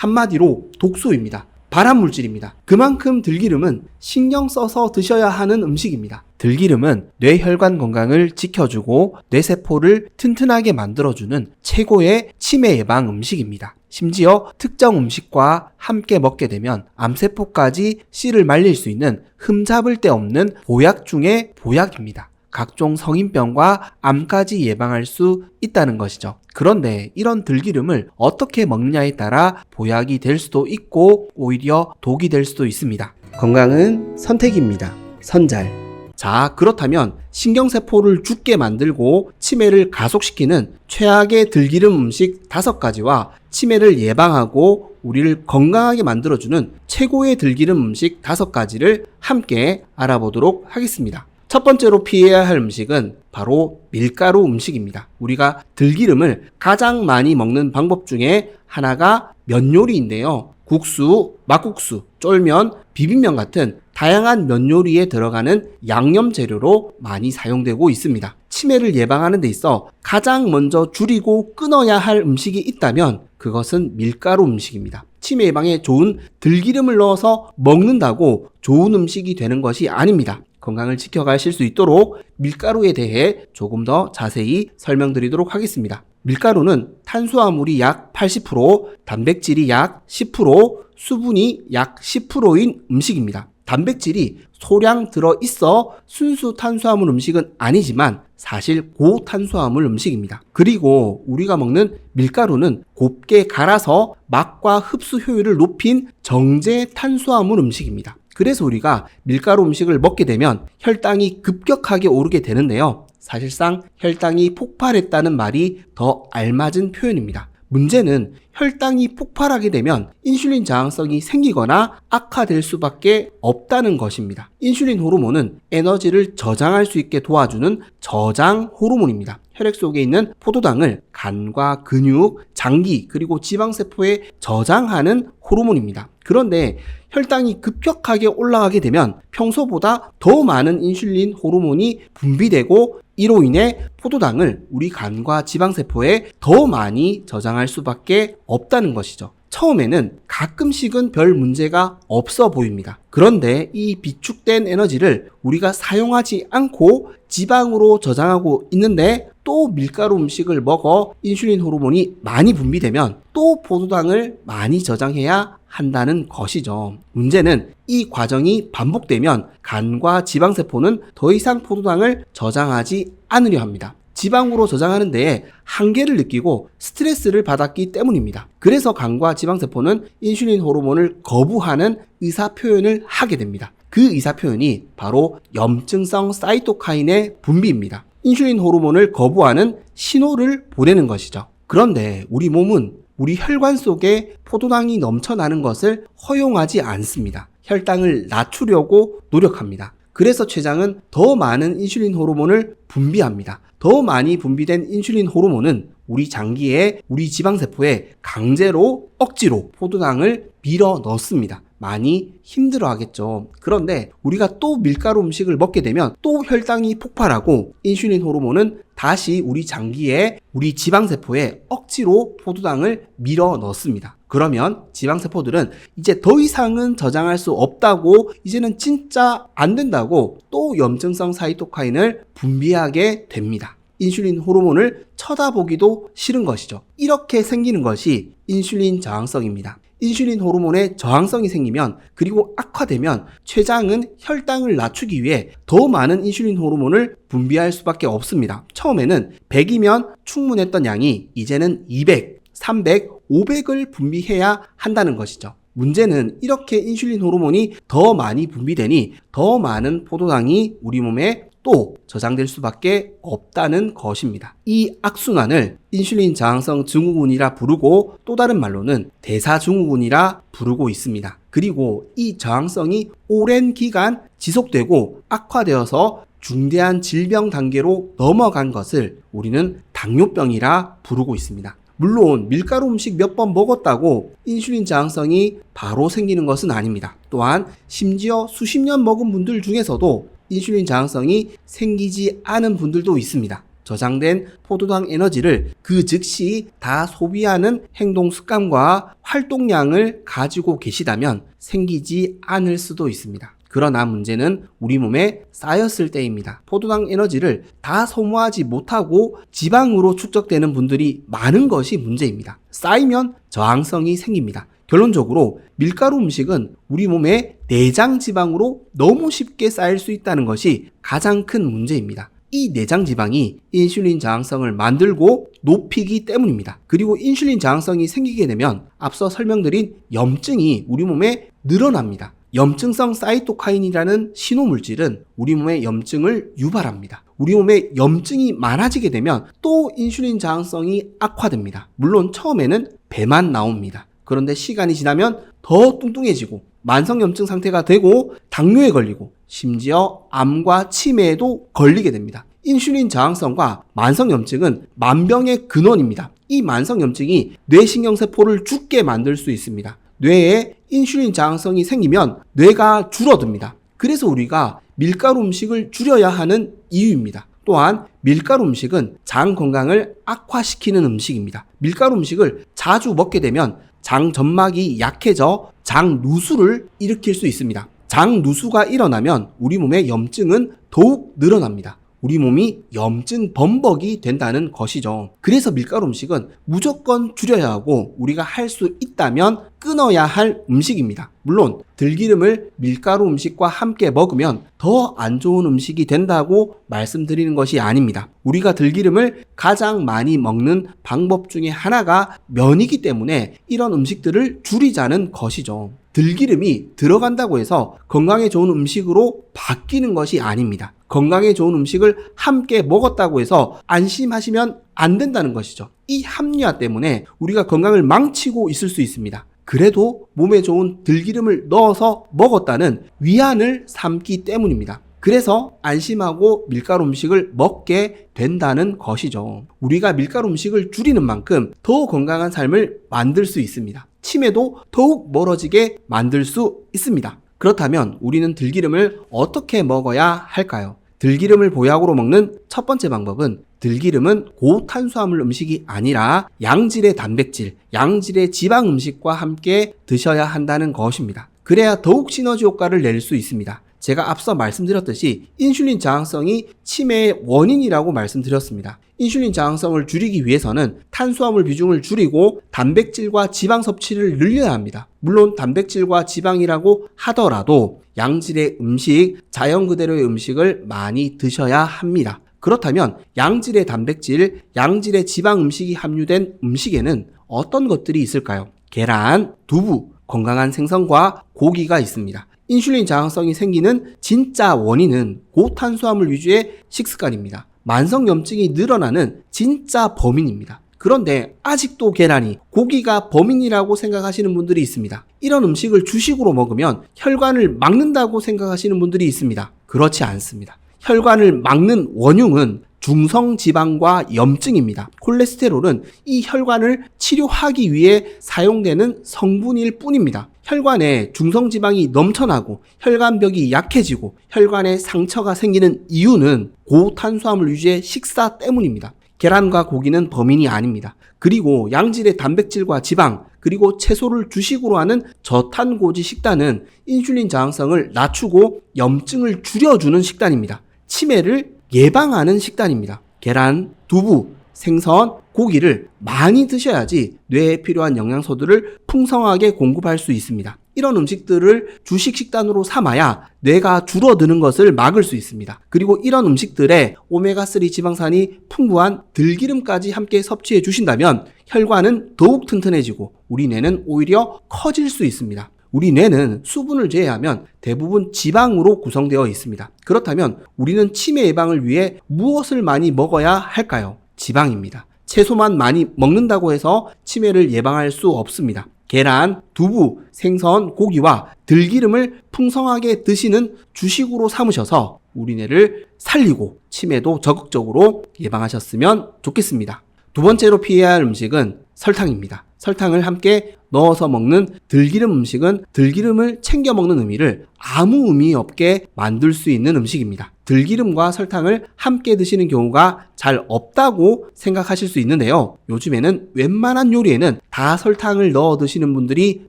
한마디로 독소입니다. 발암물질입니다. 그만큼 들기름은 신경 써서 드셔야 하는 음식입니다. 들기름은 뇌혈관 건강을 지켜주고 뇌세포를 튼튼하게 만들어주는 최고의 치매 예방 음식입니다. 심지어 특정 음식과 함께 먹게 되면 암세포까지 씨를 말릴 수 있는 흠잡을 데 없는 보약 중의 보약입니다. 각종 성인병과 암까지 예방할 수 있다는 것이죠. 그런데 이런 들기름을 어떻게 먹느냐에 따라 보약이 될 수도 있고 오히려 독이 될 수도 있습니다. 건강은 선택입니다. 선잘. 자, 그렇다면 신경세포를 죽게 만들고 치매를 가속시키는 최악의 들기름 음식 5가지와 치매를 예방하고 우리를 건강하게 만들어주는 최고의 들기름 음식 5가지를 함께 알아보도록 하겠습니다. 첫 번째로 피해야 할 음식은 바로 밀가루 음식입니다. 우리가 들기름을 가장 많이 먹는 방법 중에 하나가 면 요리인데요. 국수, 막국수, 쫄면, 비빔면 같은 다양한 면 요리에 들어가는 양념 재료로 많이 사용되고 있습니다. 치매를 예방하는 데 있어 가장 먼저 줄이고 끊어야 할 음식이 있다면 그것은 밀가루 음식입니다. 치매 예방에 좋은 들기름을 넣어서 먹는다고 좋은 음식이 되는 것이 아닙니다. 건강을 지켜가실 수 있도록 밀가루에 대해 조금 더 자세히 설명드리도록 하겠습니다. 밀가루는 탄수화물이 약 80%, 단백질이 약 10%, 수분이 약 10%인 음식입니다. 단백질이 소량 들어있어 순수 탄수화물 음식은 아니지만 사실 고탄수화물 음식입니다. 그리고 우리가 먹는 밀가루는 곱게 갈아서 맛과 흡수 효율을 높인 정제 탄수화물 음식입니다. 그래서 우리가 밀가루 음식을 먹게 되면 혈당이 급격하게 오르게 되는데요. 사실상 혈당이 폭발했다는 말이 더 알맞은 표현입니다. 문제는 혈당이 폭발하게 되면 인슐린 저항성이 생기거나 악화될 수밖에 없다는 것입니다. 인슐린 호르몬은 에너지를 저장할 수 있게 도와주는 저장 호르몬입니다. 혈액 속에 있는 포도당을 간과 근육, 장기, 그리고 지방세포에 저장하는 호르몬입니다. 그런데 혈당이 급격하게 올라가게 되면 평소보다 더 많은 인슐린 호르몬이 분비되고 이로 인해 포도당을 우리 간과 지방세포에 더 많이 저장할 수밖에 없다는 것이죠. 처음에는 가끔씩은 별 문제가 없어 보입니다. 그런데 이 비축된 에너지를 우리가 사용하지 않고 지방으로 저장하고 있는데 또 밀가루 음식을 먹어 인슐린 호르몬이 많이 분비되면 또 포도당을 많이 저장해야 한다는 것이죠. 문제는 이 과정이 반복되면 간과 지방세포는 더 이상 포도당을 저장하지 않으려 합니다. 지방으로 저장하는 데에 한계를 느끼고 스트레스를 받았기 때문입니다. 그래서 간과 지방세포는 인슐린 호르몬을 거부하는 의사표현을 하게 됩니다. 그 의사표현이 바로 염증성 사이토카인의 분비입니다. 인슐린 호르몬을 거부하는 신호를 보내는 것이죠. 그런데 우리 몸은 우리 혈관 속에 포도당이 넘쳐나는 것을 허용하지 않습니다. 혈당을 낮추려고 노력합니다. 그래서 췌장은 더 많은 인슐린 호르몬을 분비합니다. 더 많이 분비된 인슐린 호르몬은 우리 장기에, 우리 지방세포에 강제로 억지로 포도당을 밀어 넣습니다. 많이 힘들어 하겠죠. 그런데 우리가 또 밀가루 음식을 먹게 되면 또 혈당이 폭발하고 인슐린 호르몬은 다시 우리 장기에, 우리 지방세포에 억지로 포도당을 밀어 넣습니다. 그러면 지방세포들은 이제 더 이상은 저장할 수 없다고, 이제는 진짜 안 된다고 또 염증성 사이토카인을 분비하게 됩니다. 인슐린 호르몬을 쳐다보기도 싫은 것이죠. 이렇게 생기는 것이 인슐린 저항성입니다. 인슐린 호르몬에 저항성이 생기면, 그리고 악화되면 췌장은 혈당을 낮추기 위해 더 많은 인슐린 호르몬을 분비할 수밖에 없습니다. 처음에는 100이면 충분했던 양이 이제는 200, 300, 500을 분비해야 한다는 것이죠. 문제는 이렇게 인슐린 호르몬이 더 많이 분비되니 더 많은 포도당이 우리 몸에 또 저장될 수밖에 없다는 것입니다. 이 악순환을 인슐린 저항성 증후군이라 부르고 또 다른 말로는 대사증후군이라 부르고 있습니다. 그리고 이 저항성이 오랜 기간 지속되고 악화되어서 중대한 질병 단계로 넘어간 것을 우리는 당뇨병이라 부르고 있습니다. 물론 밀가루 음식 몇 번 먹었다고 인슐린 저항성이 바로 생기는 것은 아닙니다. 또한 심지어 수십 년 먹은 분들 중에서도 인슐린 저항성이 생기지 않은 분들도 있습니다. 저장된 포도당 에너지를 그 즉시 다 소비하는 행동 습관과 활동량을 가지고 계시다면 생기지 않을 수도 있습니다. 그러나 문제는 우리 몸에 쌓였을 때입니다. 포도당 에너지를 다 소모하지 못하고 지방으로 축적되는 분들이 많은 것이 문제입니다. 쌓이면 저항성이 생깁니다. 결론적으로 밀가루 음식은 우리 몸에 내장 지방으로 너무 쉽게 쌓일 수 있다는 것이 가장 큰 문제입니다. 이 내장 지방이 인슐린 저항성을 만들고 높이기 때문입니다. 그리고 인슐린 저항성이 생기게 되면 앞서 설명드린 염증이 우리 몸에 늘어납니다. 염증성 사이토카인이라는 신호물질은 우리 몸의 염증을 유발합니다. 우리 몸에 염증이 많아지게 되면 또 인슐린 저항성이 악화됩니다. 물론 처음에는 배만 나옵니다. 그런데 시간이 지나면 더 뚱뚱해지고 만성염증 상태가 되고 당뇨에 걸리고 심지어 암과 치매에도 걸리게 됩니다. 인슐린 저항성과 만성염증은 만병의 근원입니다. 이 만성염증이 뇌신경세포를 죽게 만들 수 있습니다. 뇌에 인슐린 저항성이 생기면 뇌가 줄어듭니다. 그래서 우리가 밀가루 음식을 줄여야 하는 이유입니다. 또한 밀가루 음식은 장 건강을 악화시키는 음식입니다. 밀가루 음식을 자주 먹게 되면 장 점막이 약해져 장 누수를 일으킬 수 있습니다. 장 누수가 일어나면 우리 몸의 염증은 더욱 늘어납니다. 우리 몸이 염증 범벅이 된다는 것이죠. 그래서 밀가루 음식은 무조건 줄여야 하고 우리가 할 수 있다면 끊어야 할 음식입니다. 물론 들기름을 밀가루 음식과 함께 먹으면 더 안 좋은 음식이 된다고 말씀드리는 것이 아닙니다. 우리가 들기름을 가장 많이 먹는 방법 중에 하나가 면이기 때문에 이런 음식들을 줄이자는 것이죠. 들기름이 들어간다고 해서 건강에 좋은 음식으로 바뀌는 것이 아닙니다. 건강에 좋은 음식을 함께 먹었다고 해서 안심하시면 안 된다는 것이죠. 이 합리화 때문에 우리가 건강을 망치고 있을 수 있습니다. 그래도 몸에 좋은 들기름을 넣어서 먹었다는 위안을 삼기 때문입니다. 그래서 안심하고 밀가루 음식을 먹게 된다는 것이죠. 우리가 밀가루 음식을 줄이는 만큼 더 건강한 삶을 만들 수 있습니다. 치매도 더욱 멀어지게 만들 수 있습니다. 그렇다면 우리는 들기름을 어떻게 먹어야 할까요? 들기름을 보약으로 먹는 첫 번째 방법은 들기름은 고탄수화물 음식이 아니라 양질의 단백질, 양질의 지방 음식과 함께 드셔야 한다는 것입니다. 그래야 더욱 시너지 효과를 낼 수 있습니다. 제가 앞서 말씀드렸듯이 인슐린 저항성이 치매의 원인이라고 말씀드렸습니다. 인슐린 저항성을 줄이기 위해서는 탄수화물 비중을 줄이고 단백질과 지방 섭취를 늘려야 합니다. 물론 단백질과 지방이라고 하더라도 양질의 음식, 자연 그대로의 음식을 많이 드셔야 합니다. 그렇다면 양질의 단백질, 양질의 지방 음식이 함유된 음식에는 어떤 것들이 있을까요? 계란, 두부, 건강한 생선과 고기가 있습니다. 인슐린 저항성이 생기는 진짜 원인은 고탄수화물 위주의 식습관입니다. 만성염증이 늘어나는 진짜 범인입니다. 그런데 아직도 계란이, 고기가 범인이라고 생각하시는 분들이 있습니다. 이런 음식을 주식으로 먹으면 혈관을 막는다고 생각하시는 분들이 있습니다. 그렇지 않습니다. 혈관을 막는 원흉은 중성지방과 염증입니다. 콜레스테롤은 이 혈관을 치료하기 위해 사용되는 성분일 뿐입니다. 혈관에 중성지방이 넘쳐나고 혈관벽이 약해지고 혈관에 상처가 생기는 이유는 고탄수화물 위주의 식사 때문입니다. 계란과 고기는 범인이 아닙니다. 그리고 양질의 단백질과 지방, 그리고 채소를 주식으로 하는 저탄고지 식단은 인슐린 저항성을 낮추고 염증을 줄여주는 식단입니다. 치매를 예방하는 식단입니다. 계란, 두부, 생선, 고기를 많이 드셔야지 뇌에 필요한 영양소들을 풍성하게 공급할 수 있습니다. 이런 음식들을 주식 식단으로 삼아야 뇌가 줄어드는 것을 막을 수 있습니다. 그리고 이런 음식들에 오메가3 지방산이 풍부한 들기름까지 함께 섭취해 주신다면 혈관은 더욱 튼튼해지고 우리 뇌는 오히려 커질 수 있습니다. 우리 뇌는 수분을 제외하면 대부분 지방으로 구성되어 있습니다. 그렇다면 우리는 치매 예방을 위해 무엇을 많이 먹어야 할까요? 지방입니다. 채소만 많이 먹는다고 해서 치매를 예방할 수 없습니다. 계란, 두부, 생선, 고기와 들기름을 풍성하게 드시는 주식으로 삼으셔서 우리 뇌를 살리고 치매도 적극적으로 예방하셨으면 좋겠습니다. 두 번째로 피해야 할 음식은 설탕입니다. 설탕을 함께 넣어서 먹는 들기름 음식은 들기름을 챙겨 먹는 의미를 아무 의미 없게 만들 수 있는 음식입니다. 들기름과 설탕을 함께 드시는 경우가 잘 없다고 생각하실 수 있는데요. 요즘에는 웬만한 요리에는 다 설탕을 넣어 드시는 분들이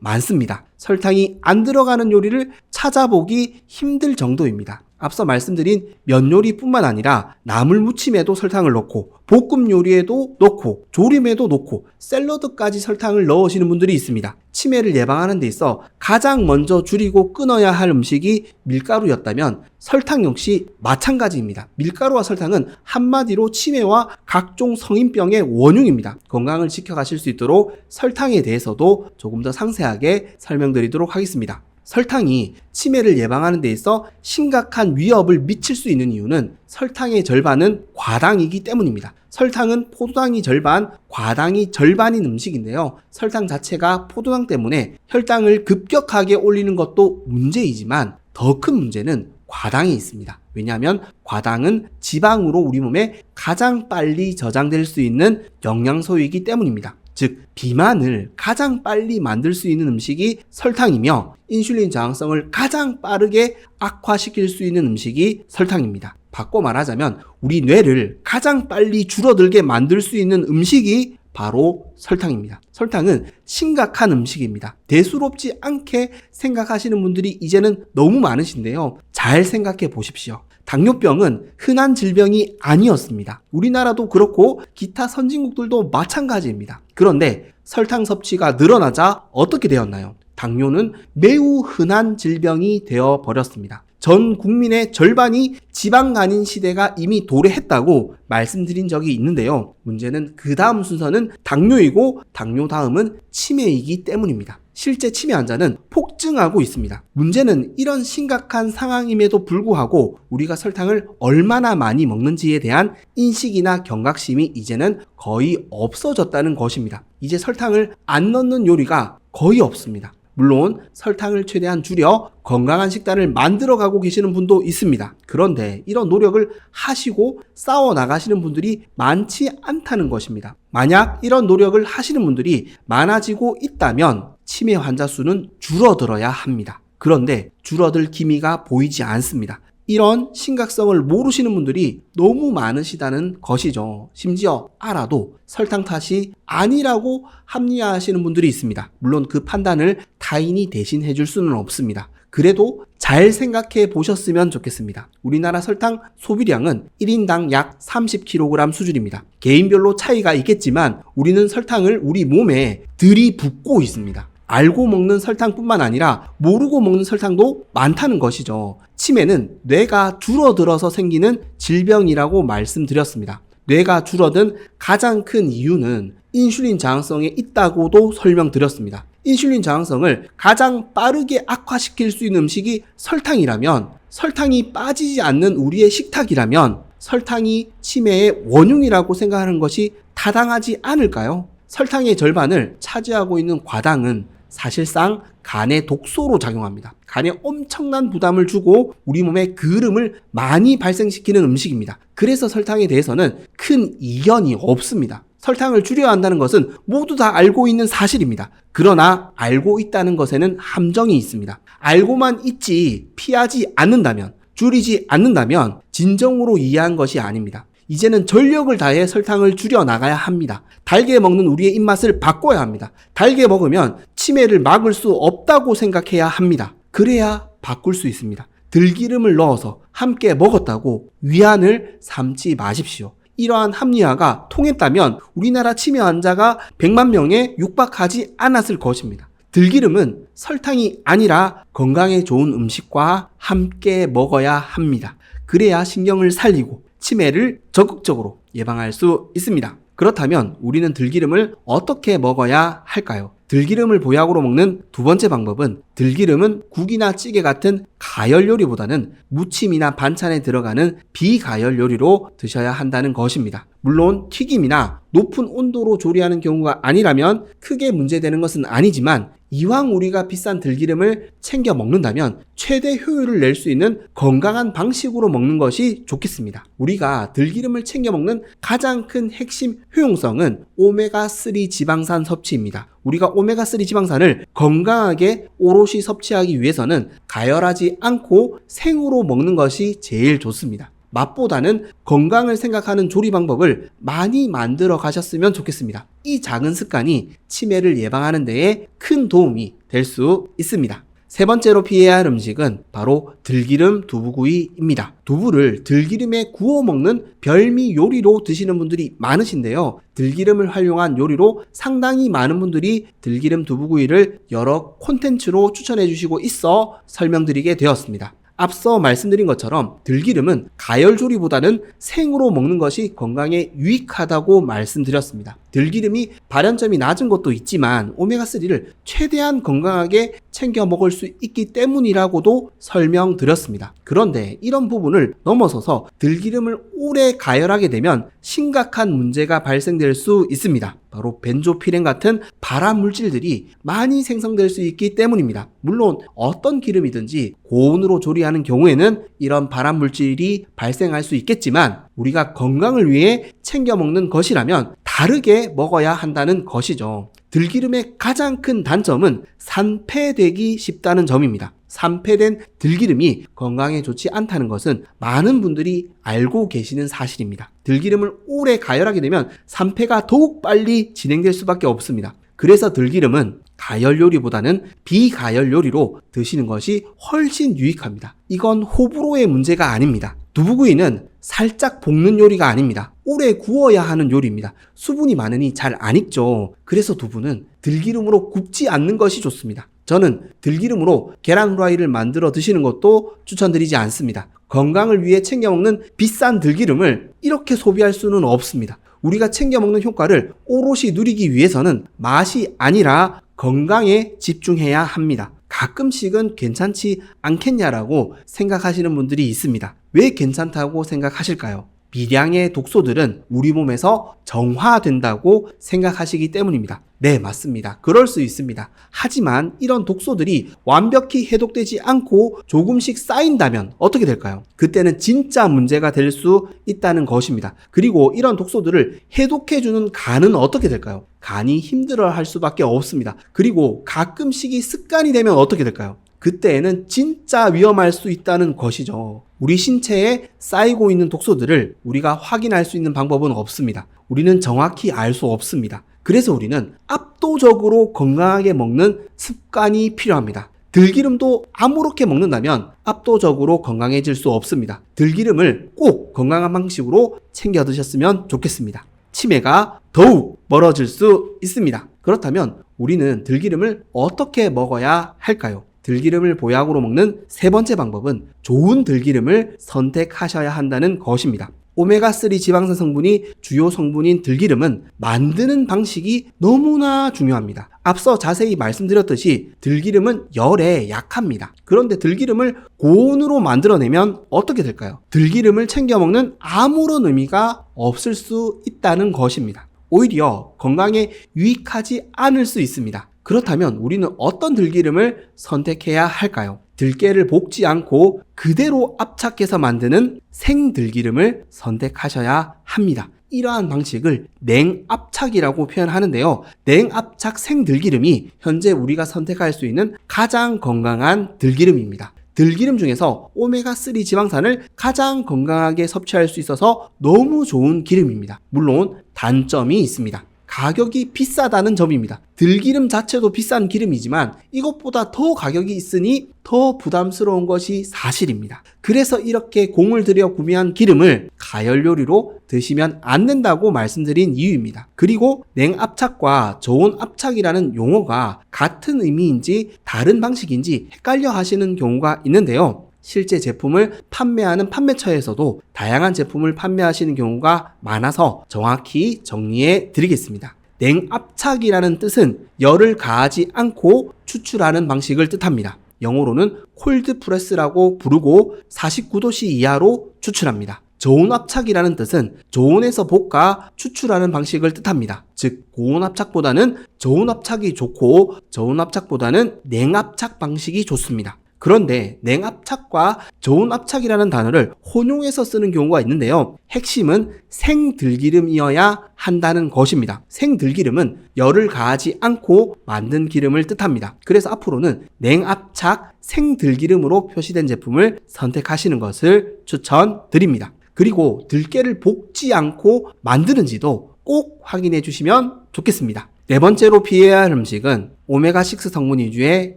많습니다. 설탕이 안 들어가는 요리를 찾아보기 힘들 정도입니다. 앞서 말씀드린 면 요리뿐만 아니라 나물 무침에도 설탕을 넣고 볶음 요리에도 넣고 조림에도 넣고 샐러드까지 설탕을 넣으시는 분들이 있습니다. 치매를 예방하는 데 있어 가장 먼저 줄이고 끊어야 할 음식이 밀가루였다면 설탕 역시 마찬가지입니다. 밀가루와 설탕은 한마디로 치매와 각종 성인병의 원흉입니다. 건강을 지켜가실 수 있도록 설탕에 대해서도 조금 더 상세하게 설명드리도록 하겠습니다. 설탕이 치매를 예방하는 데 있어 심각한 위협을 미칠 수 있는 이유는 설탕의 절반은 과당이기 때문입니다. 설탕은 포도당이 절반, 과당이 절반인 음식인데요. 설탕 자체가 포도당 때문에 혈당을 급격하게 올리는 것도 문제이지만 더 큰 문제는 과당이 있습니다. 왜냐하면 과당은 지방으로 우리 몸에 가장 빨리 저장될 수 있는 영양소이기 때문입니다. 즉 비만을 가장 빨리 만들 수 있는 음식이 설탕이며 인슐린 저항성을 가장 빠르게 악화시킬 수 있는 음식이 설탕입니다. 바꿔 말하자면 우리 뇌를 가장 빨리 줄어들게 만들 수 있는 음식이 바로 설탕입니다. 설탕은 심각한 음식입니다. 대수롭지 않게 생각하시는 분들이 이제는 너무 많으신데요. 잘 생각해 보십시오. 당뇨병은 흔한 질병이 아니었습니다. 우리나라도 그렇고 기타 선진국들도 마찬가지입니다. 그런데 설탕 섭취가 늘어나자 어떻게 되었나요? 당뇨는 매우 흔한 질병이 되어 버렸습니다. 전 국민의 절반이 지방간인 시대가 이미 도래했다고 말씀드린 적이 있는데요. 문제는 그 다음 순서는 당뇨이고 당뇨 다음은 치매이기 때문입니다. 실제 치매 환자는 폭증하고 있습니다. 문제는 이런 심각한 상황임에도 불구하고 우리가 설탕을 얼마나 많이 먹는지에 대한 인식이나 경각심이 이제는 거의 없어졌다는 것입니다. 이제 설탕을 안 넣는 요리가 거의 없습니다. 물론 설탕을 최대한 줄여 건강한 식단을 만들어가고 계시는 분도 있습니다. 그런데 이런 노력을 하시고 싸워 나가시는 분들이 많지 않다는 것입니다. 만약 이런 노력을 하시는 분들이 많아지고 있다면 치매 환자 수는 줄어들어야 합니다. 그런데 줄어들 기미가 보이지 않습니다. 이런 심각성을 모르시는 분들이 너무 많으시다는 것이죠. 심지어 알아도 설탕 탓이 아니라고 합리화하시는 분들이 있습니다. 물론 그 판단을 타인이 대신 해줄 수는 없습니다. 그래도 잘 생각해 보셨으면 좋겠습니다. 우리나라 설탕 소비량은 1인당 약 30kg 수준입니다. 개인별로 차이가 있겠지만 우리는 설탕을 우리 몸에 들이붓고 있습니다. 알고 먹는 설탕뿐만 아니라 모르고 먹는 설탕도 많다는 것이죠. 치매는 뇌가 줄어들어서 생기는 질병이라고 말씀드렸습니다. 뇌가 줄어든 가장 큰 이유는 인슐린 저항성에 있다고도 설명드렸습니다. 인슐린 저항성을 가장 빠르게 악화시킬 수 있는 음식이 설탕이라면, 설탕이 빠지지 않는 우리의 식탁이라면 설탕이 치매의 원흉이라고 생각하는 것이 타당하지 않을까요? 설탕의 절반을 차지하고 있는 과당은 사실상 간의 독소로 작용합니다. 간에 엄청난 부담을 주고 우리 몸에 그름을 많이 발생시키는 음식입니다. 그래서 설탕에 대해서는 큰 이견이 없습니다. 설탕을 줄여야 한다는 것은 모두 다 알고 있는 사실입니다. 그러나 알고 있다는 것에는 함정이 있습니다. 알고만 있지 피하지 않는다면, 줄이지 않는다면 진정으로 이해한 것이 아닙니다. 이제는 전력을 다해 설탕을 줄여 나가야 합니다. 달게 먹는 우리의 입맛을 바꿔야 합니다. 달게 먹으면 치매를 막을 수 없다고 생각해야 합니다. 그래야 바꿀 수 있습니다. 들기름을 넣어서 함께 먹었다고 위안을 삼지 마십시오. 이러한 합리화가 통했다면 우리나라 치매 환자가 100만 명에 육박하지 않았을 것입니다. 들기름은 설탕이 아니라 건강에 좋은 음식과 함께 먹어야 합니다. 그래야 신경을 살리고 치매를 적극적으로 예방할 수 있습니다. 그렇다면 우리는 들기름을 어떻게 먹어야 할까요? 들기름을 보약으로 먹는 두 번째 방법은 들기름은 국이나 찌개 같은 가열 요리보다는 무침이나 반찬에 들어가는 비가열 요리로 드셔야 한다는 것입니다. 물론 튀김이나 높은 온도로 조리하는 경우가 아니라면 크게 문제되는 것은 아니지만 이왕 우리가 비싼 들기름을 챙겨 먹는다면 최대 효율을 낼 수 있는 건강한 방식으로 먹는 것이 좋겠습니다. 우리가 들기름을 챙겨 먹는 가장 큰 핵심 효용성은 오메가3 지방산 섭취입니다. 우리가 오메가3 지방산을 건강하게 오롯이 오롯이 섭취하기 위해서는 가열하지 않고 생으로 먹는 것이 제일 좋습니다. 맛보다는 건강을 생각하는 조리 방법을 많이 만들어 가셨으면 좋겠습니다. 이 작은 습관이 치매를 예방하는 데에 큰 도움이 될 수 있습니다. 세 번째로 피해야 할 음식은 바로 들기름 두부구이입니다. 두부를 들기름에 구워 먹는 별미 요리로 드시는 분들이 많으신데요. 들기름을 활용한 요리로 상당히 많은 분들이 들기름 두부구이를 여러 콘텐츠로 추천해 주시고 있어 설명드리게 되었습니다. 앞서 말씀드린 것처럼 들기름은 가열조리보다는 생으로 먹는 것이 건강에 유익하다고 말씀드렸습니다. 들기름이 발연점이 낮은 것도 있지만 오메가3를 최대한 건강하게 챙겨 먹을 수 있기 때문이라고도 설명드렸습니다. 그런데 이런 부분을 넘어서서 들기름을 오래 가열하게 되면 심각한 문제가 발생될 수 있습니다. 바로 벤조피렌 같은 발암 물질들이 많이 생성될 수 있기 때문입니다. 물론 어떤 기름이든지 고온으로 조리하는 경우에는 이런 발암 물질이 발생할 수 있겠지만 우리가 건강을 위해 챙겨 먹는 것이라면 다르게 먹어야 한다는 것이죠. 들기름의 가장 큰 단점은 산패되기 쉽다는 점입니다. 산패된 들기름이 건강에 좋지 않다는 것은 많은 분들이 알고 계시는 사실입니다. 들기름을 오래 가열하게 되면 산패가 더욱 빨리 진행될 수밖에 없습니다. 그래서 들기름은 가열 요리보다는 비가열 요리로 드시는 것이 훨씬 유익합니다. 이건 호불호의 문제가 아닙니다. 두부구이는 살짝 볶는 요리가 아닙니다. 오래 구워야 하는 요리입니다. 수분이 많으니 잘 안 익죠. 그래서 두부는 들기름으로 굽지 않는 것이 좋습니다. 저는 들기름으로 계란 후라이를 만들어 드시는 것도 추천드리지 않습니다. 건강을 위해 챙겨 먹는 비싼 들기름을 이렇게 소비할 수는 없습니다. 우리가 챙겨 먹는 효과를 오롯이 누리기 위해서는 맛이 아니라 건강에 집중해야 합니다. 가끔씩은 괜찮지 않겠냐라고 생각하시는 분들이 있습니다. 왜 괜찮다고 생각하실까요? 미량의 독소들은 우리 몸에서 정화된다고 생각하시기 때문입니다. 네, 맞습니다. 그럴 수 있습니다. 하지만 이런 독소들이 완벽히 해독되지 않고 조금씩 쌓인다면 어떻게 될까요? 그때는 진짜 문제가 될 수 있다는 것입니다. 그리고 이런 독소들을 해독해주는 간은 어떻게 될까요? 간이 힘들어할 수밖에 없습니다. 그리고 가끔씩이 습관이 되면 어떻게 될까요? 그때에는 진짜 위험할 수 있다는 것이죠. 우리 신체에 쌓이고 있는 독소들을 우리가 확인할 수 있는 방법은 없습니다. 우리는 정확히 알 수 없습니다. 그래서 우리는 압도적으로 건강하게 먹는 습관이 필요합니다. 들기름도 아무렇게 먹는다면 압도적으로 건강해질 수 없습니다. 들기름을 꼭 건강한 방식으로 챙겨 드셨으면 좋겠습니다. 치매가 더욱 멀어질 수 있습니다. 그렇다면 우리는 들기름을 어떻게 먹어야 할까요? 들기름을 보약으로 먹는 세 번째 방법은 좋은 들기름을 선택하셔야 한다는 것입니다. 오메가3 지방산 성분이 주요 성분인 들기름은 만드는 방식이 너무나 중요합니다. 앞서 자세히 말씀드렸듯이 들기름은 열에 약합니다. 그런데 들기름을 고온으로 만들어내면 어떻게 될까요? 들기름을 챙겨 먹는 아무런 의미가 없을 수 있다는 것입니다. 오히려 건강에 유익하지 않을 수 있습니다. 그렇다면 우리는 어떤 들기름을 선택해야 할까요? 들깨를 볶지 않고 그대로 압착해서 만드는 생들기름을 선택하셔야 합니다. 이러한 방식을 냉압착이라고 표현하는데요. 냉압착 생들기름이 현재 우리가 선택할 수 있는 가장 건강한 들기름입니다. 들기름 중에서 오메가3 지방산을 가장 건강하게 섭취할 수 있어서 너무 좋은 기름입니다. 물론 단점이 있습니다. 가격이 비싸다는 점입니다. 들기름 자체도 비싼 기름이지만 이것보다 더 가격이 있으니 더 부담스러운 것이 사실입니다. 그래서 이렇게 공을 들여 구매한 기름을 가열 요리로 드시면 안 된다고 말씀드린 이유입니다. 그리고 냉압착과 저온압착이라는 용어가 같은 의미인지 다른 방식인지 헷갈려 하시는 경우가 있는데요. 실제 제품을 판매하는 판매처에서도 다양한 제품을 판매하시는 경우가 많아서 정확히 정리해 드리겠습니다. 냉압착이라는 뜻은 열을 가하지 않고 추출하는 방식을 뜻합니다. 영어로는 콜드 프레스라고 부르고 49도씨 이하로 추출합니다. 저온압착이라는 뜻은 저온에서 볶아 추출하는 방식을 뜻합니다. 즉 고온압착보다는 저온압착이 좋고 저온압착보다는 냉압착 방식이 좋습니다. 그런데 냉압착과 저온압착이라는 단어를 혼용해서 쓰는 경우가 있는데요. 핵심은 생들기름이어야 한다는 것입니다. 생들기름은 열을 가하지 않고 만든 기름을 뜻합니다. 그래서 앞으로는 냉압착 생들기름으로 표시된 제품을 선택하시는 것을 추천드립니다. 그리고 들깨를 볶지 않고 만드는지도 꼭 확인해 주시면 좋겠습니다. 네 번째로 피해야 할 음식은 오메가6 성분 위주의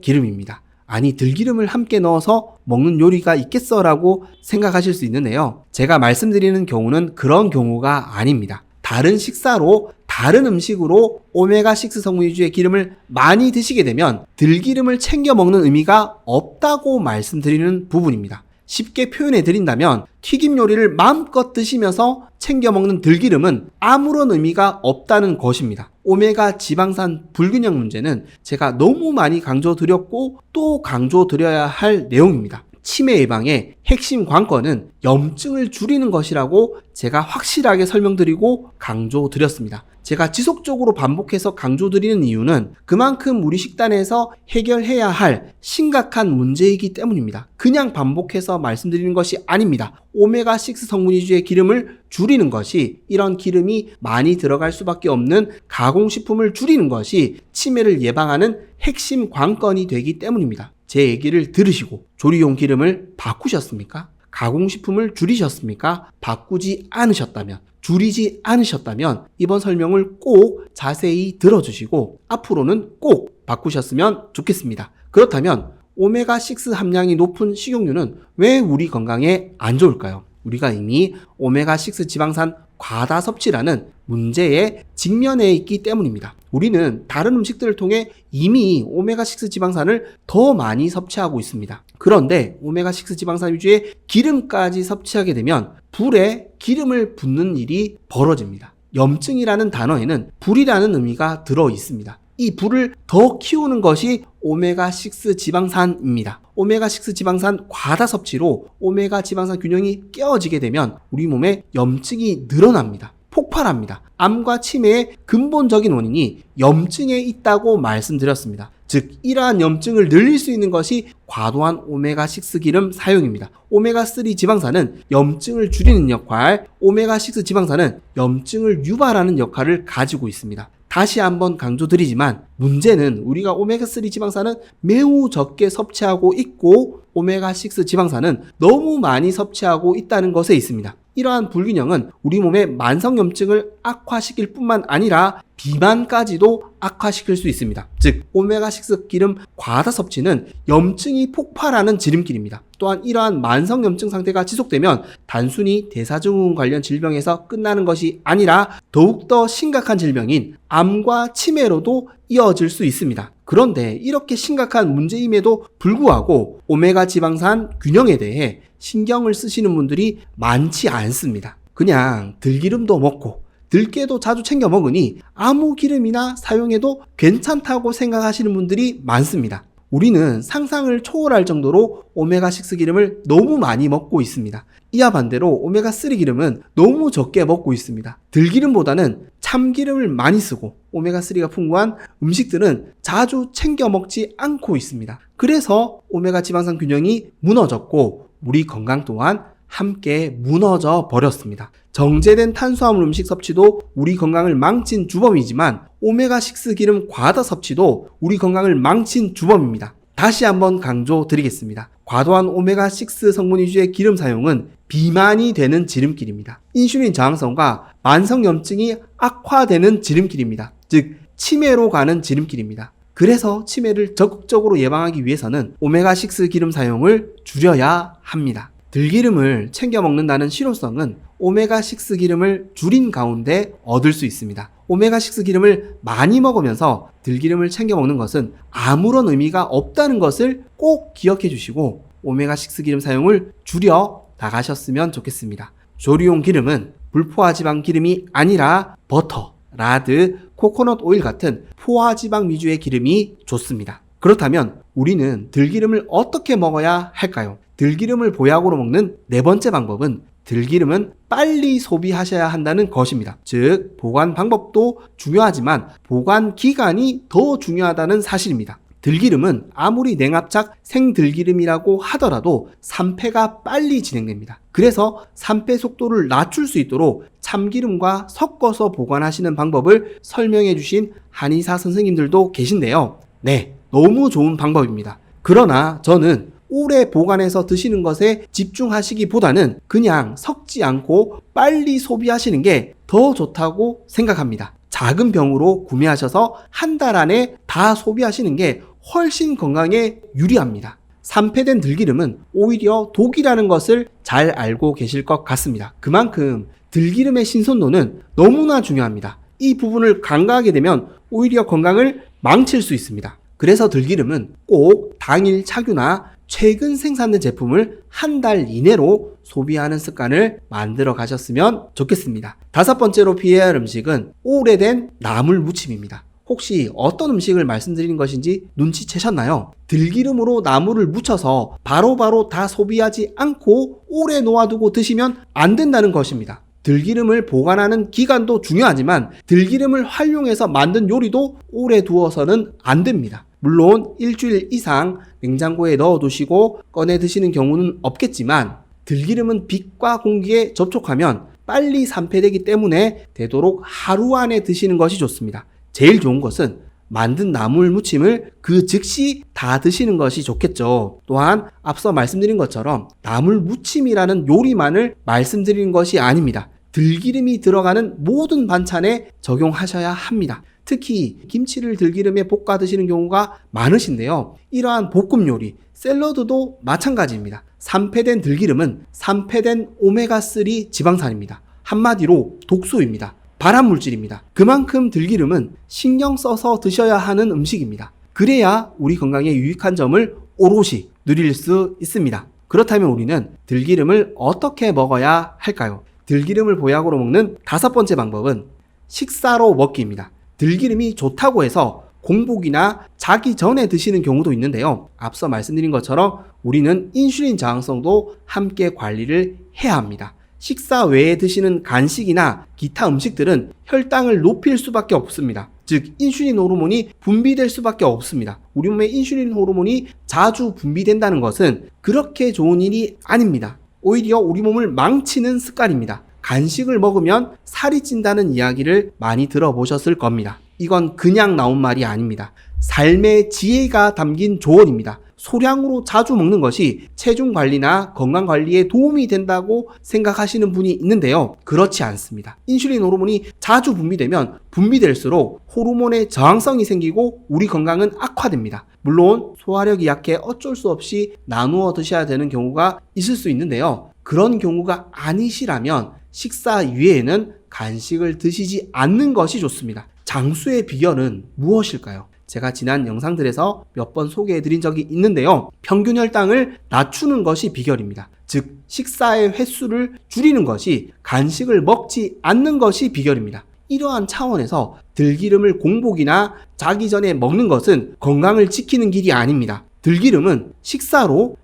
기름입니다. 아니, 들기름을 함께 넣어서 먹는 요리가 있겠어 라고 생각하실 수 있는데요. 제가 말씀드리는 경우는 그런 경우가 아닙니다. 다른 식사로 다른 음식으로 오메가6 성분 위주의 기름을 많이 드시게 되면 들기름을 챙겨 먹는 의미가 없다고 말씀드리는 부분입니다. 쉽게 표현해 드린다면 튀김 요리를 마음껏 드시면서 챙겨 먹는 들기름은 아무런 의미가 없다는 것입니다. 오메가 지방산 불균형 문제는 제가 너무 많이 강조드렸고 또 강조드려야 할 내용입니다. 치매 예방의 핵심 관건은 염증을 줄이는 것이라고 제가 확실하게 설명드리고 강조드렸습니다. 제가 지속적으로 반복해서 강조드리는 이유는 그만큼 우리 식단에서 해결해야 할 심각한 문제이기 때문입니다. 그냥 반복해서 말씀드리는 것이 아닙니다. 오메가6 성분 위주의 기름을 줄이는 것이, 이런 기름이 많이 들어갈 수밖에 없는 가공식품을 줄이는 것이 치매를 예방하는 핵심 관건이 되기 때문입니다. 제 얘기를 들으시고 조리용 기름을 바꾸셨습니까? 가공식품을 줄이셨습니까? 바꾸지 않으셨다면, 줄이지 않으셨다면 이번 설명을 꼭 자세히 들어주시고 앞으로는 꼭 바꾸셨으면 좋겠습니다. 그렇다면 오메가6 함량이 높은 식용유는 왜 우리 건강에 안 좋을까요? 우리가 이미 오메가6 지방산 과다 섭취라는 문제에 직면해 있기 때문입니다. 우리는 다른 음식들을 통해 이미 오메가6 지방산을 더 많이 섭취하고 있습니다. 그런데 오메가6 지방산 위주의 기름까지 섭취하게 되면 불에 기름을 붓는 일이 벌어집니다. 염증이라는 단어에는 불이라는 의미가 들어 있습니다. 이 불을 더 키우는 것이 오메가6 지방산입니다. 오메가6 지방산 과다 섭취로 오메가 지방산 균형이 깨어지게 되면 우리 몸에 염증이 늘어납니다. 폭발합니다. 암과 치매의 근본적인 원인이 염증에 있다고 말씀드렸습니다. 즉, 이러한 염증을 늘릴 수 있는 것이 과도한 오메가6 기름 사용입니다. 오메가3 지방산은 염증을 줄이는 역할, 오메가6 지방산은 염증을 유발하는 역할을 가지고 있습니다. 다시 한번 강조드리지만 문제는 우리가 오메가3 지방산은 매우 적게 섭취하고 있고 오메가6 지방산은 너무 많이 섭취하고 있다는 것에 있습니다. 이러한 불균형은 우리 몸의 만성염증을 악화시킬 뿐만 아니라 비만까지도 악화시킬 수 있습니다. 즉, 오메가6 기름 과다 섭취는 염증이 폭발하는 지름길입니다. 또한 이러한 만성염증 상태가 지속되면 단순히 대사증후군 관련 질병에서 끝나는 것이 아니라 더욱더 심각한 질병인 암과 치매로도 이어질 수 있습니다. 그런데 이렇게 심각한 문제임에도 불구하고 오메가 지방산 균형에 대해 신경을 쓰시는 분들이 많지 않습니다. 그냥 들기름도 먹고 들깨도 자주 챙겨 먹으니 아무 기름이나 사용해도 괜찮다고 생각하시는 분들이 많습니다. 우리는 상상을 초월할 정도로 오메가6 기름을 너무 많이 먹고 있습니다. 이와 반대로 오메가3 기름은 너무 적게 먹고 있습니다. 들기름보다는 참기름을 많이 쓰고 오메가3가 풍부한 음식들은 자주 챙겨 먹지 않고 있습니다. 그래서 오메가 지방산 균형이 무너졌고 우리 건강 또한 함께 무너져 버렸습니다. 정제된 탄수화물 음식 섭취도 우리 건강을 망친 주범이지만 오메가6 기름 과다 섭취도 우리 건강을 망친 주범입니다. 다시 한번 강조드리겠습니다. 과도한 오메가6 성분 위주의 기름 사용은 비만이 되는 지름길입니다. 인슐린 저항성과 만성염증이 악화되는 지름길입니다. 즉, 치매로 가는 지름길입니다. 그래서 치매를 적극적으로 예방하기 위해서는 오메가6 기름 사용을 줄여야 합니다. 들기름을 챙겨 먹는다는 실효성은 오메가6 기름을 줄인 가운데 얻을 수 있습니다. 오메가6 기름을 많이 먹으면서 들기름을 챙겨 먹는 것은 아무런 의미가 없다는 것을 꼭 기억해 주시고 오메가6 기름 사용을 줄여 나가셨으면 좋겠습니다. 조리용 기름은 불포화지방 기름이 아니라 버터, 라드, 코코넛 오일 같은 포화지방 위주의 기름이 좋습니다. 그렇다면 우리는 들기름을 어떻게 먹어야 할까요? 들기름을 보약으로 먹는 네 번째 방법은 들기름은 빨리 소비하셔야 한다는 것입니다. 즉, 보관 방법도 중요하지만 보관 기간이 더 중요하다는 사실입니다. 들기름은 아무리 냉압착 생들기름이라고 하더라도 산패가 빨리 진행됩니다. 그래서 산패 속도를 낮출 수 있도록 참기름과 섞어서 보관하시는 방법을 설명해 주신 한의사 선생님들도 계신데요. 네, 너무 좋은 방법입니다. 그러나 저는 오래 보관해서 드시는 것에 집중하시기보다는 그냥 섞지 않고 빨리 소비하시는 게 더 좋다고 생각합니다. 작은 병으로 구매하셔서 한 달 안에 다 소비하시는 게 훨씬 건강에 유리합니다. 산패된 들기름은 오히려 독이라는 것을 잘 알고 계실 것 같습니다. 그만큼 들기름의 신선도는 너무나 중요합니다. 이 부분을 간과하게 되면 오히려 건강을 망칠 수 있습니다. 그래서 들기름은 꼭 당일 착유나 최근 생산된 제품을 한 달 이내로 소비하는 습관을 만들어 가셨으면 좋겠습니다. 5번째로 피해야 할 음식은 오래된 나물 무침입니다. 혹시 어떤 음식을 말씀드리는 것인지 눈치채셨나요? 들기름으로 나물을 무쳐서 바로바로 다 소비하지 않고 오래 놓아두고 드시면 안 된다는 것입니다. 들기름을 보관하는 기간도 중요하지만 들기름을 활용해서 만든 요리도 오래 두어서는 안 됩니다. 물론 일주일 이상 냉장고에 넣어두시고 꺼내 드시는 경우는 없겠지만 들기름은 빛과 공기에 접촉하면 빨리 산패되기 때문에 되도록 하루 안에 드시는 것이 좋습니다. 제일 좋은 것은 만든 나물 무침을 그 즉시 다 드시는 것이 좋겠죠. 또한 앞서 말씀드린 것처럼 나물 무침이라는 요리만을 말씀드리는 것이 아닙니다. 들기름이 들어가는 모든 반찬에 적용하셔야 합니다. 특히 김치를 들기름에 볶아 드시는 경우가 많으신데요. 이러한 볶음 요리, 샐러드도 마찬가지입니다. 산패된 들기름은 산패된 오메가3 지방산입니다. 한마디로 독소입니다. 발암물질입니다. 그만큼 들기름은 신경 써서 드셔야 하는 음식입니다. 그래야 우리 건강에 유익한 점을 오롯이 누릴 수 있습니다. 그렇다면 우리는 들기름을 어떻게 먹어야 할까요? 들기름을 보약으로 먹는 5번째 방법은 식사로 먹기입니다. 들기름이 좋다고 해서 공복이나 자기 전에 드시는 경우도 있는데요. 앞서 말씀드린 것처럼 우리는 인슐린 저항성도 함께 관리를 해야 합니다. 식사 외에 드시는 간식이나 기타 음식들은 혈당을 높일 수밖에 없습니다. 즉 인슐린 호르몬이 분비될 수밖에 없습니다. 우리 몸에 인슐린 호르몬이 자주 분비된다는 것은 그렇게 좋은 일이 아닙니다. 오히려 우리 몸을 망치는 습관입니다. 간식을 먹으면 살이 찐다는 이야기를 많이 들어보셨을 겁니다. 이건 그냥 나온 말이 아닙니다. 삶의 지혜가 담긴 조언입니다. 소량으로 자주 먹는 것이 체중 관리나 건강 관리에 도움이 된다고 생각하시는 분이 있는데요. 그렇지 않습니다. 인슐린 호르몬이 자주 분비되면 분비될수록 호르몬의 저항성이 생기고 우리 건강은 악화됩니다. 물론 소화력이 약해 어쩔 수 없이 나누어 드셔야 되는 경우가 있을 수 있는데요. 그런 경우가 아니시라면 식사 이외에는 간식을 드시지 않는 것이 좋습니다. 장수의 비결은 무엇일까요? 제가 지난 영상들에서 몇 번 소개해드린 적이 있는데요. 평균 혈당을 낮추는 것이 비결입니다. 즉 식사의 횟수를 줄이는 것이 간식을 먹지 않는 것이 비결입니다. 이러한 차원에서 들기름을 공복이나 자기 전에 먹는 것은 건강을 지키는 길이 아닙니다. 들기름은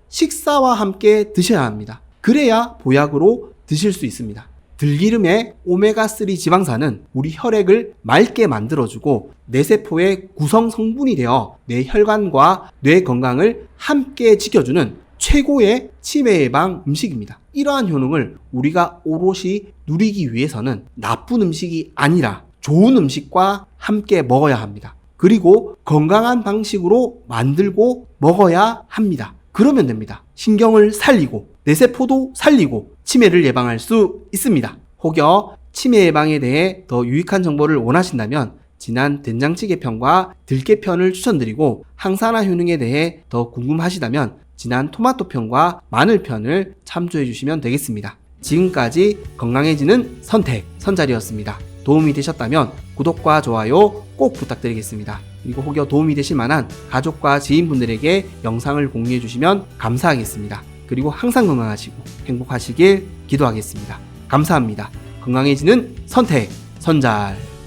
식사와 함께 드셔야 합니다. 그래야 보약으로 드실 수 있습니다. 들기름의 오메가3 지방산은 우리 혈액을 맑게 만들어주고 뇌세포의 구성 성분이 되어 뇌 혈관과 뇌 건강을 함께 지켜주는 최고의 치매 예방 음식입니다. 이러한 효능을 우리가 오롯이 누리기 위해서는 나쁜 음식이 아니라 좋은 음식과 함께 먹어야 합니다. 그리고 건강한 방식으로 만들고 먹어야 합니다. 그러면 됩니다. 신경을 살리고 뇌세포도 살리고 치매를 예방할 수 있습니다. 혹여 치매 예방에 대해 더 유익한 정보를 원하신다면 지난 된장찌개 편과 들깨 편을 추천드리고 항산화 효능에 대해 더 궁금하시다면 지난 토마토 편과 마늘 편을 참조해 주시면 되겠습니다. 지금까지 건강해지는 선택 선잘이었습니다. 도움이 되셨다면 구독과 좋아요 꼭 부탁드리겠습니다. 그리고 혹여 도움이 되실 만한 가족과 지인분들에게 영상을 공유해 주시면 감사하겠습니다. 그리고 항상 건강하시고 행복하시길 기도하겠습니다. 감사합니다. 건강해지는 선택 선잘.